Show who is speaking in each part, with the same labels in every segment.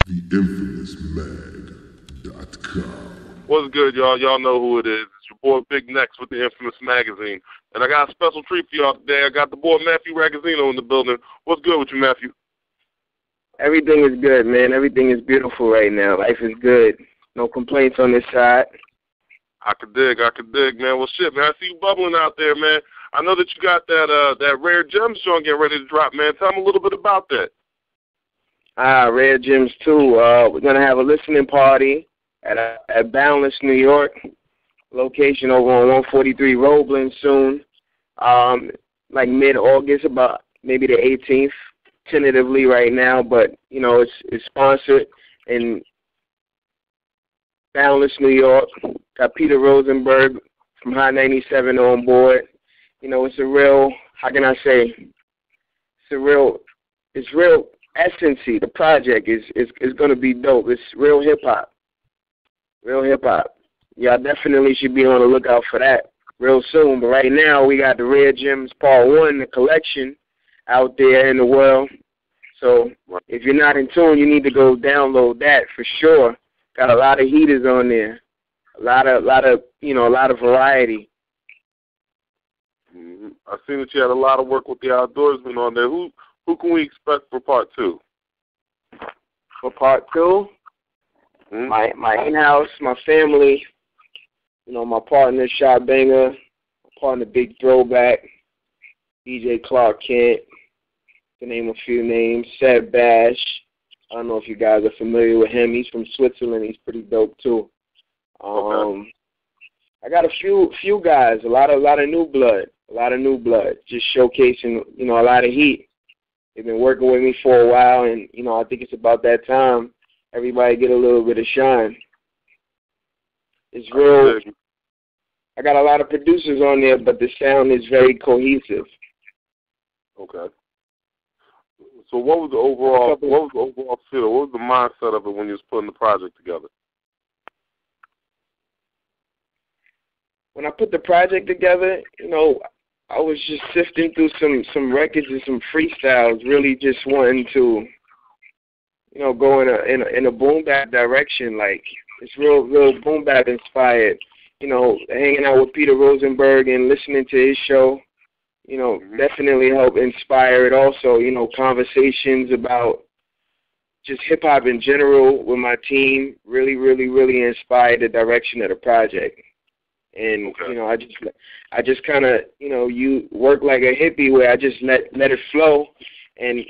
Speaker 1: TheInfamousMag.com.
Speaker 2: What's good, y'all? Y'all know who it is. It's your boy Big Nex with the Infamous Magazine. And I got a special treat for y'all today. I got the boy Maffew Ragazino in the building. What's good with you, Maffew?
Speaker 3: Everything is good, man. Everything is beautiful right now. Life is good. No complaints on this side.
Speaker 2: I could dig, man. Well, shit, man, I see you bubbling out there, man. I know that you got that Rare Gems joint getting ready to drop, man. Tell me a little bit about that.
Speaker 3: Rare Gems 2. We're going to have a listening party at Boundless, New York. Location over on 143 Roebling soon. Like mid-August, about maybe the 18th, tentatively right now. But, you know, it's sponsored in Boundless, New York. Got Peter Rosenberg from Hot 97 on board. You know, it's a real, how can I say, it's real essency. The project is going to be dope. It's real hip-hop. Real hip-hop. Y'all definitely should be on the lookout for that real soon. But right now, we got the Rare Gems Part 1, the collection, out there in the world. So if you're not in tune, you need to go download that for sure. Got a lot of heaters on there. A lot of variety.
Speaker 2: Mm-hmm. I seen that you had a lot of work with the outdoorsmen on there. Who can we expect for Part 2?
Speaker 3: For Part 2, my in-house, my family, you know, my partner, Shot Banger, my partner, Big Throwback, DJ Clark Kent, to name a few names, Seb Bash. I don't know if you guys are familiar with him. He's from Switzerland. He's pretty dope, too.
Speaker 2: Okay.
Speaker 3: I got a few guys, a lot of new blood, just showcasing, you know, a lot of heat. They've been working with me for a while, and, you know, I think it's about that time everybody get a little bit of shine. It's real. I got a lot of producers on there, but the sound is very cohesive.
Speaker 2: Okay. So what was the overall feel? What was the mindset of it when you was putting the project together?
Speaker 3: When I put the project together, you know, I was just sifting through some records and some freestyles, really just wanting to, you know, go in a boom bap direction. Like, it's real boom bap inspired. You know, hanging out with Peter Rosenberg and listening to his show, you know, definitely helped inspire it. Also, you know, conversations about just hip hop in general with my team really inspired the direction of the project. And you know, I just kind of, you know, you work like a hippie where I just let it flow, and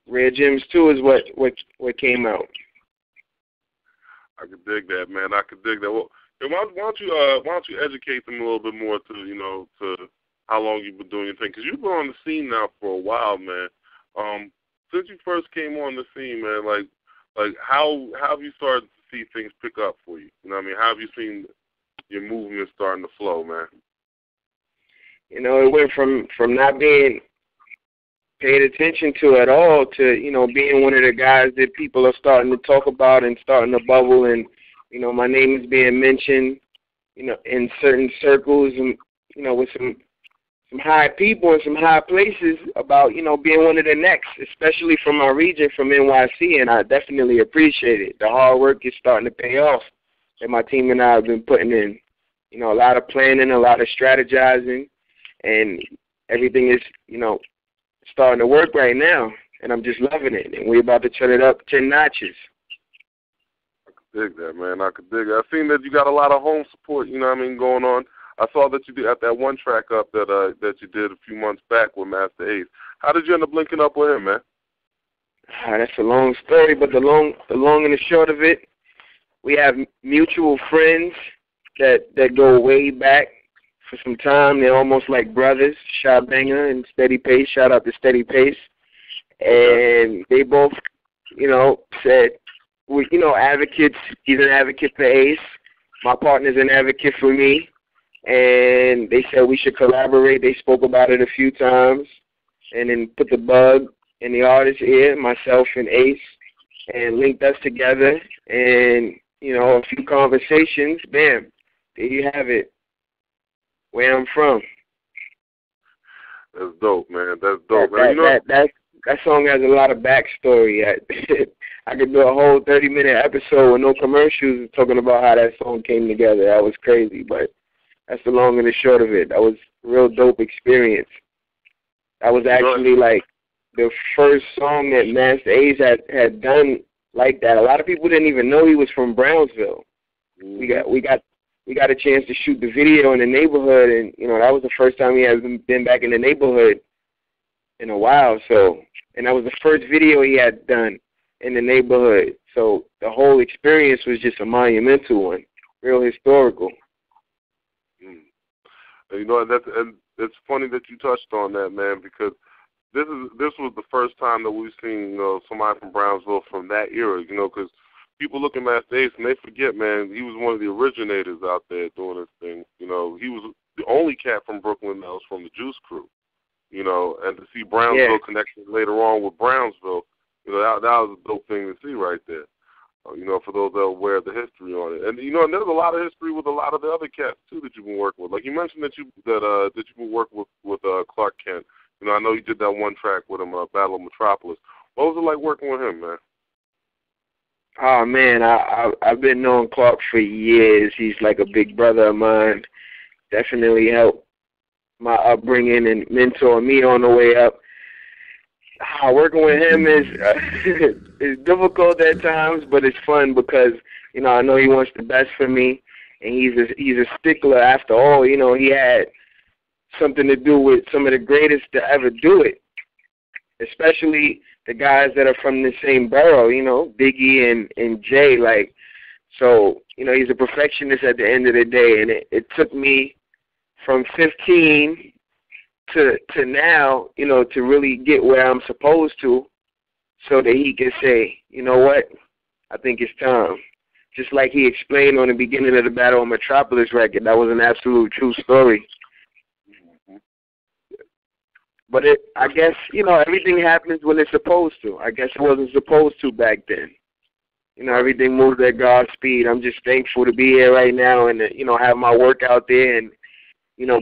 Speaker 3: Rare Gems 2 is what came out.
Speaker 2: I could dig that, man. I could dig that. Well, why don't you educate them a little bit more to how long you've been doing your thing? Because you've been on the scene now for a while, man. Since you first came on the scene, man, like how have you started to see things pick up for you? You know what I mean? How have you seen your movement starting to flow, man?
Speaker 3: You know, it went from not being paid attention to at all to, you know, being one of the guys that people are starting to talk about and starting to bubble, and, you know, my name is being mentioned, you know, in certain circles, and, you know, with some high people in some high places about, you know, being one of the next, especially from our region, from NYC, and I definitely appreciate it. The hard work is starting to pay off that my team and I have been putting in. You know, a lot of planning, a lot of strategizing, and everything is, you know, starting to work right now, and I'm just loving it, and we're about to turn it up 10 notches.
Speaker 2: I could dig that, man. I could dig it. I've seen that you got a lot of home support, you know what I mean, going on. I saw that you did at that one track up that you did a few months back with Master Ace. How did you end up linking up with him, man?
Speaker 3: That's a long story, but the long and the short of it, we have mutual friends that go way back for some time. They're almost like brothers, Shot Banger and Steady Pace. Shout out to Steady Pace. And they both, you know, said, we, you know, advocates. He's an advocate for Ace. My partner's an advocate for me. And they said we should collaborate. They spoke about it a few times and then put the bug in the artist's ear, myself and Ace, and linked us together. And, you know, a few conversations, bam, there you have it, where I'm from.
Speaker 2: That's dope, man. That's dope.
Speaker 3: That song has a lot of backstory. I could do a whole 30-minute episode with no commercials talking about how that song came together. That was crazy, but that's the long and the short of it. That was a real dope experience. That was actually like the first song that Master Ace had done like that. A lot of people didn't even know he was from Brownsville.
Speaker 2: Mm-hmm.
Speaker 3: We got a chance to shoot the video in the neighborhood, and that was the first time he had been back in the neighborhood in a while. So, and that was the first video he had done in the neighborhood. So the whole experience was just a monumental one, real historical.
Speaker 2: Mm. And it's funny that you touched on that, man, because this was the first time that we've seen somebody from Brownsville from that era, because people look at Master Ace and they forget, man, he was one of the originators out there doing this thing. He was the only cat from Brooklyn that was from the Juice Crew, and to see Brownsville connected later on with Brownsville, that was a dope thing to see right there. For those that are aware of the history on it, and and there's a lot of history with a lot of the other cats too that you've been working with. Like you mentioned that you've been working with Clark Kent. I know you did that one track with him, Battle of Metropolis. What was it like working with him, man?
Speaker 3: Oh man, I've been knowing Clark for years. He's like a big brother of mine. Definitely helped my upbringing and mentor me on the way up. Working with him is difficult at times, but it's fun because I know he wants the best for me, and he's a stickler. After all, he had something to do with some of the greatest to ever do it, especially the guys that are from the same borough. Biggie and Jay. So he's a perfectionist at the end of the day, and it took me from 15 to now, to really get where I'm supposed to, so that he can say, you know what, I think it's time. Just like he explained on the beginning of the Battle of Metropolis record, that was an absolute true story. But I guess, everything happens when it's supposed to. I guess it wasn't supposed to back then. Everything moved at God's speed. I'm just thankful to be here right now and, have my work out there and,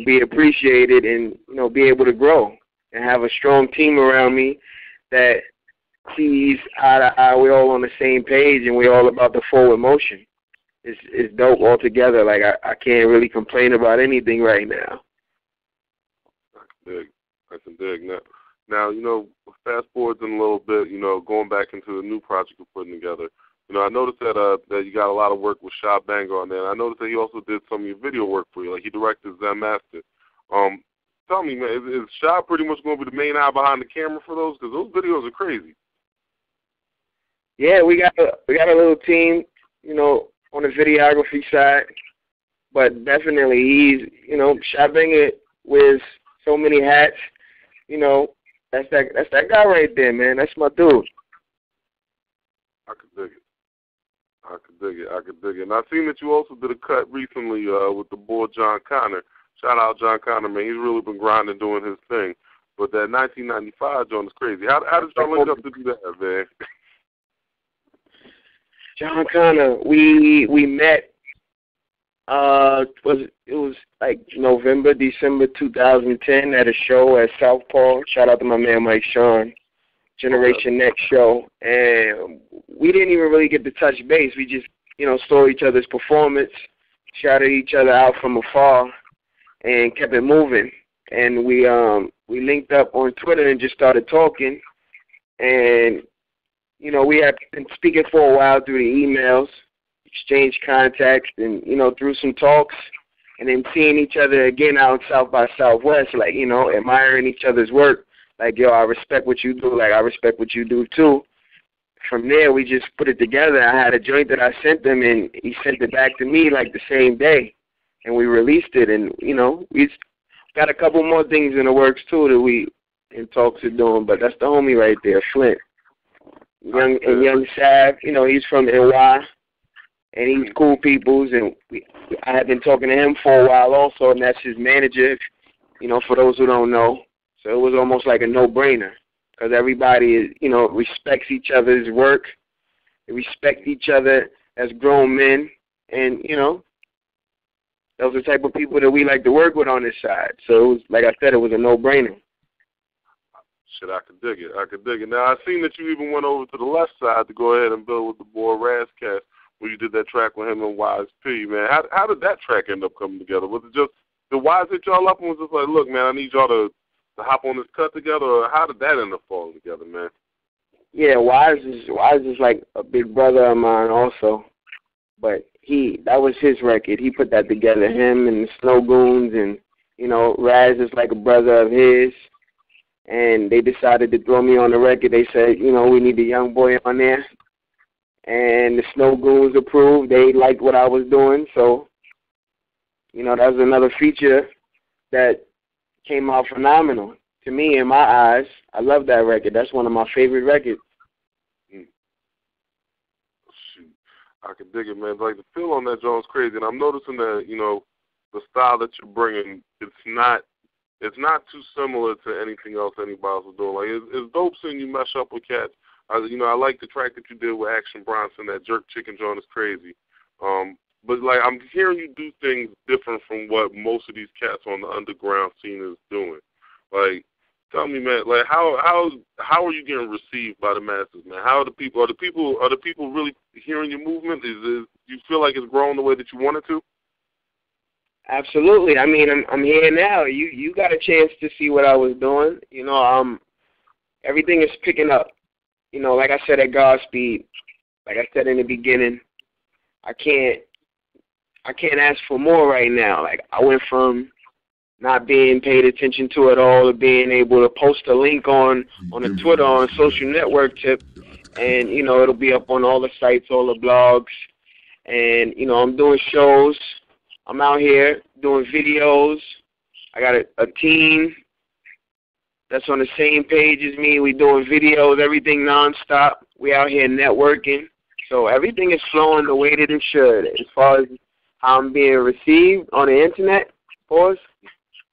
Speaker 3: be appreciated and, be able to grow and have a strong team around me that sees eye to eye. We're all on the same page and we're all about the forward motion. It's dope altogether. Like, I can't really complain about anything right now.
Speaker 2: I can dig. Now, fast forwarding a little bit, going back into the new project you're putting together. I noticed that you got a lot of work with Sha Banga on there. And I noticed that he also did some of your video work for you. Like he directed Zen Master. Tell me, man, is Sha pretty much going to be the main eye behind the camera for those? Because those videos are crazy.
Speaker 3: Yeah, we got a little team, on the videography side. But definitely he's, Sha Banga wears so many hats. That's that guy right there, man. That's my dude.
Speaker 2: I could dig it. And I seen that you also did a cut recently with the boy John Connor. Shout out John Connor, man. He's really been grinding, doing his thing. But that 1995 joint is crazy. How did y'all link up to do that, man?
Speaker 3: John Connor, we met. It was like November, December 2010 at a show at Southpaw. Shout out to my man Mike Sean. Generation Next show, and we didn't even really get to touch base. We just, saw each other's performance, shouted each other out from afar, and kept it moving. And we linked up on Twitter and just started talking. And, we had been speaking for a while through the emails, exchanged contacts, and, through some talks, and then seeing each other again out South by Southwest, admiring each other's work. Like, yo, I respect what you do. Like, I respect what you do, too. From there, we just put it together. I had a joint that I sent him, and he sent it back to me, like, the same day. And we released it. And, we got a couple more things in the works, too, that we in talks of doing. But that's the homie right there, Flint. Young Sav, he's from NY, and he's cool peoples. And I had been talking to him for a while also, and that's his manager, for those who don't know. So it was almost like a no-brainer because everybody, respects each other's work. They respect each other as grown men. And, those are the type of people that we like to work with on this side. So it was, like I said, it was a no-brainer.
Speaker 2: Shit, I could dig it. I could dig it. Now, I seen that you even went over to the left side to go ahead and build with the boy Razcast, where you did that track with him and Wise P, man. How did that track end up coming together? Was it just the Wise hit y'all up and was just like, look, man, I need y'all to hop on this cut together, or how did that end up falling together, man?
Speaker 3: Yeah, Wise is like a big brother of mine also, but that was his record. He put that together, him and the Snow Goons, and you know, Raz is like a brother of his, and they decided to throw me on the record. They said, you know, we need a young boy on there, and the Snow Goons approved. They liked what I was doing, so you know, that was another feature that came out phenomenal to me in my eyes. I love that record. That's one of my favorite records.
Speaker 2: Shoot, I can dig it, man. Like the feel on that joint's crazy, and I'm noticing that, you know, the style that you're bringing, it's not too similar to anything else anybody else is doing. Like it's dope seeing you mesh up with cats. You know, I like the track that you did with Action Bronson. That Jerk Chicken joint is crazy. But like I'm hearing you do things different from what most of these cats on the underground scene is doing. Like, tell me, man, like how are you getting received by the masses, man? How are the people really hearing your movement? Do you feel like it's growing the way that you want it to?
Speaker 3: Absolutely. I mean, I'm here now. You got a chance to see what I was doing. You know, everything is picking up. You know, like I said at Godspeed, like I said in the beginning, I can't ask for more right now. Like I went from not being paid attention to at all to being able to post a link on a Twitter, on a social network tip, and you know, it'll be up on all the sites, all the blogs, and you know, I'm doing shows. I'm out here doing videos. I got a team that's on the same page as me. We doing videos, everything nonstop. We out here networking. So everything is flowing the way that it should. As far as how I'm being received on the internet, of course,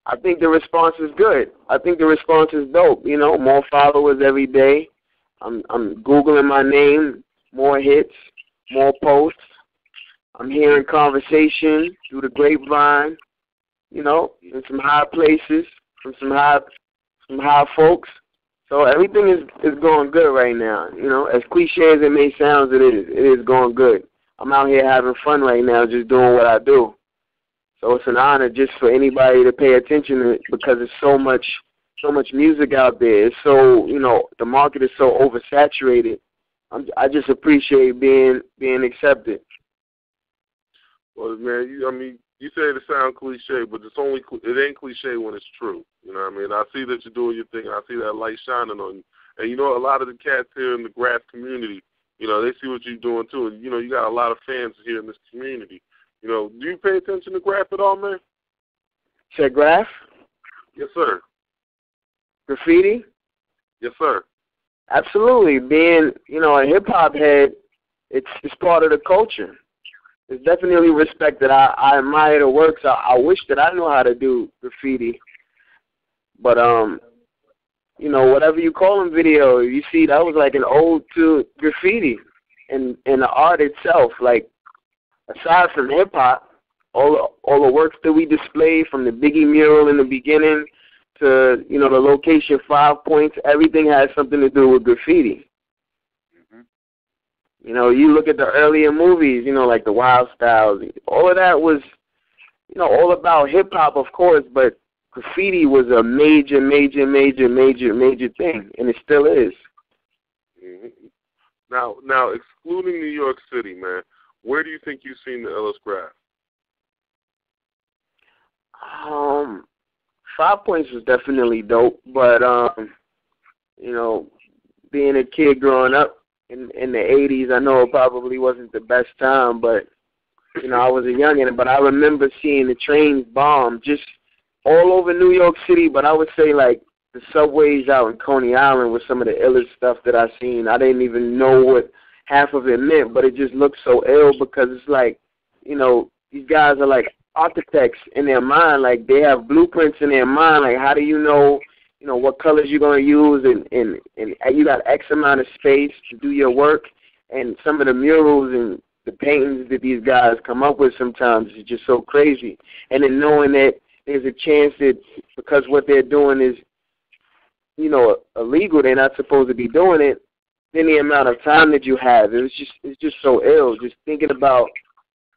Speaker 3: I think the response is good. I think the response is dope. You know, more followers every day. I'm Googling my name, more hits, more posts. I'm hearing conversation through the grapevine, you know, in some high places, from some high folks. So everything is going good right now. You know, as cliche as it may sound, it is going good. I'm out here having fun right now, just doing what I do. So it's an honor just for anybody to pay attention to it, because there's so much music out there. It's so, you know, the market is so oversaturated. I just appreciate being accepted.
Speaker 2: Well, man, you say it sounds cliche, but it ain't cliche when it's true. You know what I mean? I see that you're doing your thing. I see that light shining on you. And, you know, a lot of the cats here in the graph community, you know, they see what you're doing, too. And, you know, you got a lot of fans here in this community. You know, do you pay attention to graph at all, man?
Speaker 3: Say graph?
Speaker 2: Yes, sir.
Speaker 3: Graffiti? Yes, sir. Absolutely. Being, you know, a hip-hop head, it's part of the culture. There's definitely respect that I admire the works. I wish that I knew how to do graffiti. But, you know, whatever you call them video, you see, that was like an ode to graffiti and the art itself. Like, aside from hip-hop, all the works that we display, from the Biggie mural in the beginning to, you know, the location 5 points, everything has something to do with graffiti. You know, you look at the earlier movies, you know, like the Wild Styles, all of that was, you know, all about hip-hop, of course, but graffiti was a major thing, and it still is.
Speaker 2: Mm-hmm. Now, excluding New York City, man, where do you think you've seen the illest graph?
Speaker 3: 5 points was definitely dope, but, you know, being a kid growing up, in the 80s, I know it probably wasn't the best time, but, you know, I was a youngin', but I remember seeing the trains bomb just all over New York City, but I would say, like, the subways out in Coney Island was some of the illest stuff that I seen. I didn't even know what half of it meant, but it just looked so ill, because it's like, you know, these guys are like architects in their mind, like they have blueprints in their mind, like how do you know what colors you're going to use, and you got X amount of space to do your work, and some of the murals and the paintings that these guys come up with sometimes is just so crazy. And then knowing that there's a chance that because what they're doing is illegal, they're not supposed to be doing it, then the amount of time that you have, it's just so ill. Just thinking about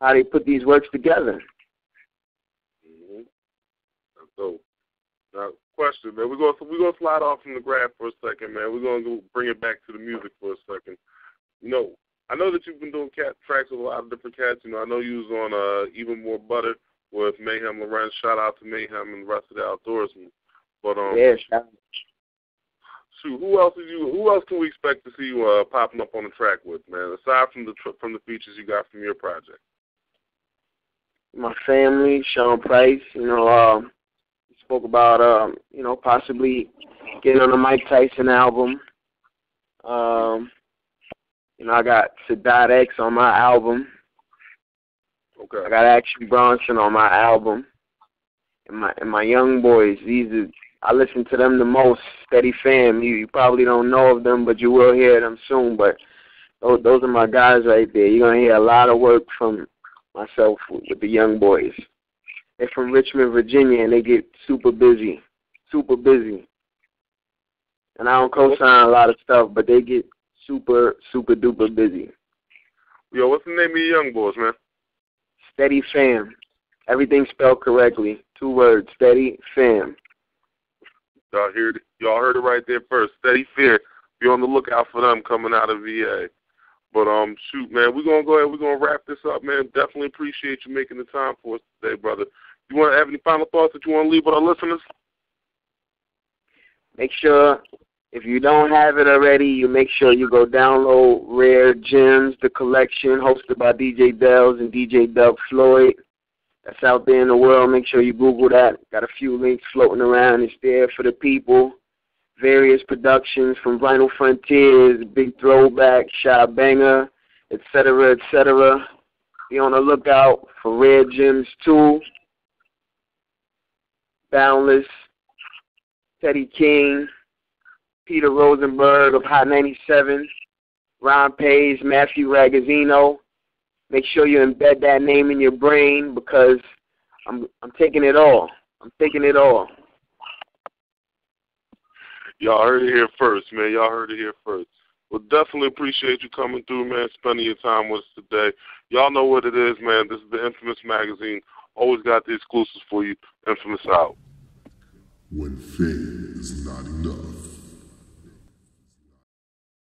Speaker 3: how they put these works together.
Speaker 2: Mm-hmm. That's dope. Now, question, man. We're gonna slide off from the graph for a second, man. We're gonna bring it back to the music for a second. I know that you've been doing tracks with a lot of different cats. I know you was on Even More Butter with Mayhem Lorenz. Shout out to Mayhem and the rest of the outdoorsmen. But
Speaker 3: yeah,
Speaker 2: shoot, who else can we expect to see you popping up on the track with, man? Aside from the features you got from your project.
Speaker 3: My family, Sean Price. Spoke about possibly getting on the Mike Tyson album. I got Sadat X on my album.
Speaker 2: Okay.
Speaker 3: I got Action Bronson on my album. And my young boys, I listen to them the most. Steady Fam. You probably don't know of them, but you will hear them soon. But those are my guys right there. You're gonna hear a lot of work from myself with the young boys. They're from Richmond, Virginia, and they get super busy. And I don't co-sign a lot of stuff, but they get super, super duper busy.
Speaker 2: Yo, what's the name of your young boys, man?
Speaker 3: Steady Fam. Everything spelled correctly. 2 words. Steady Fam.
Speaker 2: Y'all heard it right there first. Steady Fear. Be on the lookout for them coming out of VA. But shoot, man, we're gonna go ahead. We're gonna wrap this up, man. Definitely appreciate you making the time for us today, brother. You want to have any final thoughts that you want to leave with our listeners?
Speaker 3: Make sure, if you don't have it already, you make sure you go download Rare Gems, the collection hosted by DJ Dells and DJ Doug Floyd. That's out there in the world. Make sure you Google that. Got a few links floating around. It's there for the people. Various productions from Vinyl Frontiers, Big Throwback, Shy Banger, etc., etc. Be on the lookout for Rare Gems 2, Boundless, Teddy King, Peter Rosenberg of Hot 97, Ron Page, Maffew Ragazino. Make sure you embed that name in your brain because I'm taking it all. I'm taking it all.
Speaker 2: Y'all heard it here first, man. Y'all heard it here first. Well, definitely appreciate you coming through, man, spending your time with us today. Y'all know what it is, man. This is the Infamous Magazine. Always got the exclusives for you. Infamous out.
Speaker 1: When fame